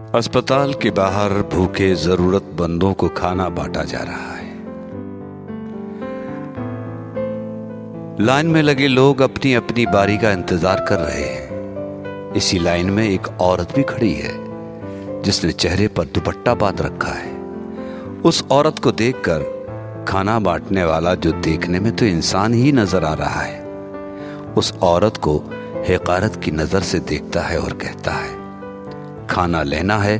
अस्पताल के बाहर भूखे जरूरतमंदों को खाना बांटा जा रहा है। लाइन में लगे लोग अपनी अपनी बारी का इंतजार कर रहे हैं। इसी लाइन में एक औरत भी खड़ी है जिसने चेहरे पर दुपट्टा बांध रखा है। उस औरत को देखकर खाना बांटने वाला, जो देखने में तो इंसान ही नजर आ रहा है, उस औरत को हक़ारत की नजर से देखता है और कहता है, खाना लेना है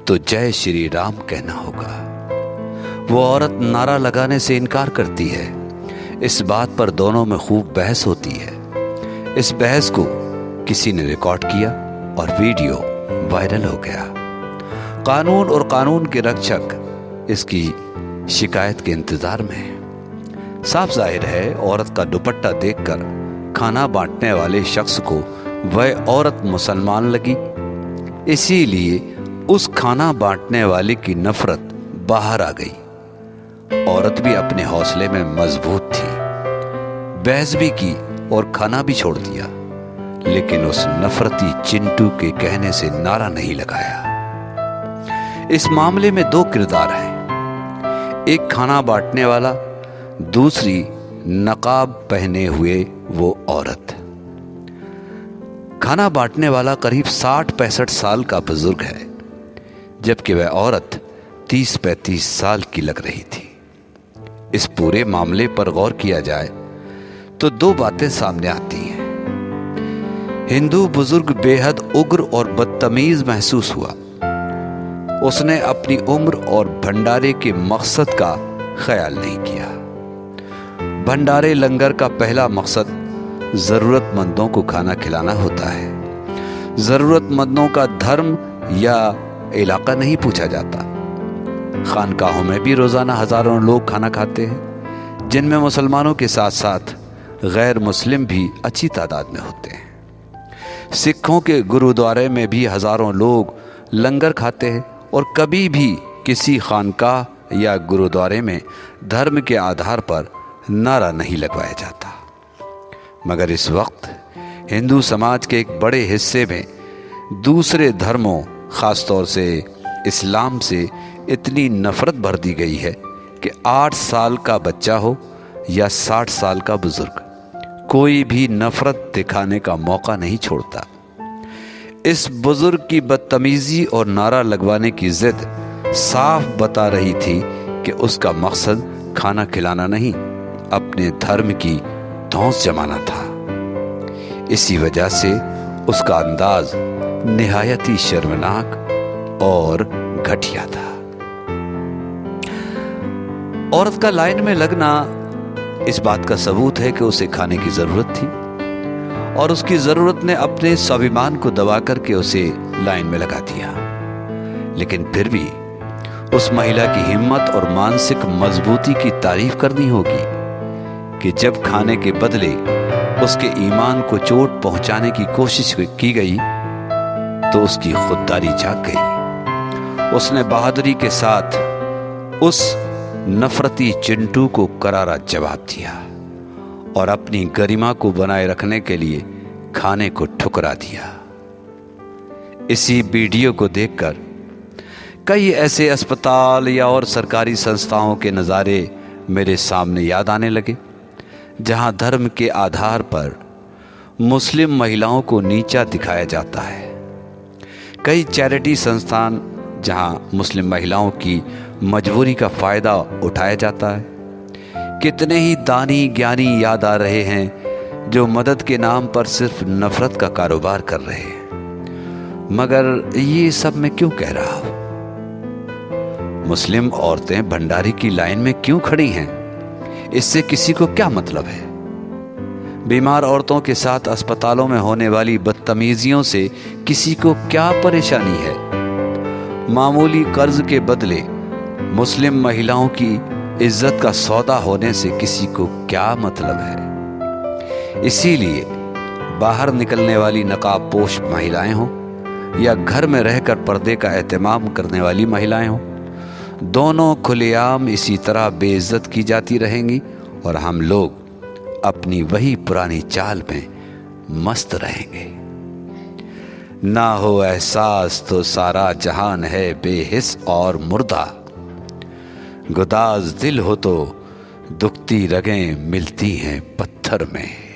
तो जय श्री राम कहना होगा। वो औरत नारा लगाने से इनकार करती है। इस बात पर दोनों में खूब बहस होती है। इस बहस को किसी ने रिकॉर्ड किया और वीडियो वायरल हो गया। कानून और कानून के रक्षक इसकी शिकायत के इंतजार में है। साफ जाहिर है, औरत का दुपट्टा देखकर खाना बांटने वाले शख्स को वह औरत मुसलमान लगी, इसीलिए उस खाना बांटने वाले की नफरत बाहर आ गई। औरत भी अपने हौसले में मजबूत थी, बहस भी की और खाना भी छोड़ दिया, लेकिन उस नफरती चिंटू के कहने से नारा नहीं लगाया। इस मामले में दो किरदार हैं, एक खाना बांटने वाला, दूसरी नकाब पहने हुए वो औरत। खाना बांटने वाला करीब 60-65 साल का बुजुर्ग है, जबकि वह औरत 30-35 साल की लग रही थी। इस पूरे मामले पर गौर किया जाए तो दो बातें सामने आती हैं। हिंदू बुजुर्ग बेहद उग्र और बदतमीज महसूस हुआ। उसने अपनी उम्र और भंडारे के मकसद का ख्याल नहीं किया। भंडारे लंगर का पहला मकसद जरूरतमंदों को खाना खिलाना होता है। जरूरतमंदों का धर्म या इलाका नहीं पूछा जाता। खानकाहों में भी रोजाना हजारों लोग खाना खाते हैं, जिनमें मुसलमानों के साथ साथ गैर मुस्लिम भी अच्छी तादाद में होते हैं। सिखों के गुरुद्वारे में भी हजारों लोग लंगर खाते हैं और कभी भी किसी खानकाह या गुरुद्वारे में धर्म के आधार पर नारा नहीं लगवाया जाता। मगर इस वक्त हिंदू समाज के एक बड़े हिस्से में दूसरे धर्मों, खासतौर से इस्लाम से इतनी नफरत भर दी गई है कि 8 साल का बच्चा हो या 60 साल का बुजुर्ग, कोई भी नफरत दिखाने का मौका नहीं छोड़ता। इस बुजुर्ग की बदतमीजी और नारा लगवाने की जिद साफ बता रही थी कि उसका मकसद खाना खिलाना नहीं, अपने धर्म की धौंस जमाना था। इसी वजह से उसका अंदाज निहायत ही शर्मनाक और घटिया था। औरत का लाइन में लगना इस बात का सबूत है कि उसे खाने की जरूरत थी और उसकी जरूरत ने अपने स्वाभिमान को दबा करके उसे लाइन में लगा दिया। लेकिन फिर भी उस महिला की हिम्मत और मानसिक मजबूती की तारीफ करनी होगी कि जब खाने के बदले उसके ईमान को चोट पहुंचाने की कोशिश की गई तो उसकी खुददारी जाग गई। उसने बहादुरी के साथ उस नफरती चिंटू को करारा जवाब दिया और अपनी गरिमा को बनाए रखने के लिए खाने को ठुकरा दिया। इसी वीडियो को देखकर कई ऐसे अस्पताल या और सरकारी संस्थाओं के नज़ारे मेरे सामने याद आने लगे, जहां धर्म के आधार पर मुस्लिम महिलाओं को नीचा दिखाया जाता है। कई चैरिटी संस्थान जहां मुस्लिम महिलाओं की मजबूरी का फ़ायदा उठाया जाता है। कितने ही दानी ज्ञानी याद आ रहे हैं जो मदद के नाम पर सिर्फ नफरत का कारोबार कर रहे हैं। मगर ये सब मैं क्यों कह रहा हूं? मुस्लिम औरतें भंडारे की लाइन में क्यों खड़ी हैं, इससे किसी को क्या मतलब है? बीमार औरतों के साथ अस्पतालों में होने वाली बदतमीजियों से किसी को क्या परेशानी है? मामूली कर्ज के बदले मुस्लिम महिलाओं की इज्जत का सौदा होने से किसी को क्या मतलब है? इसीलिए बाहर निकलने वाली नकाब पोश महिलाएं हों या घर में रहकर पर्दे का एहतमाम करने वाली महिलाएं हों, दोनों खुलेआम इसी तरह बेइज्जत की जाती रहेंगी और हम लोग अपनी वही पुरानी चाल में मस्त रहेंगे। ना हो एहसास तो सारा जहान है बेहिस और मुर्दा। गुदाज दिल हो तो दुखती रगें मिलती हैं पत्थर में।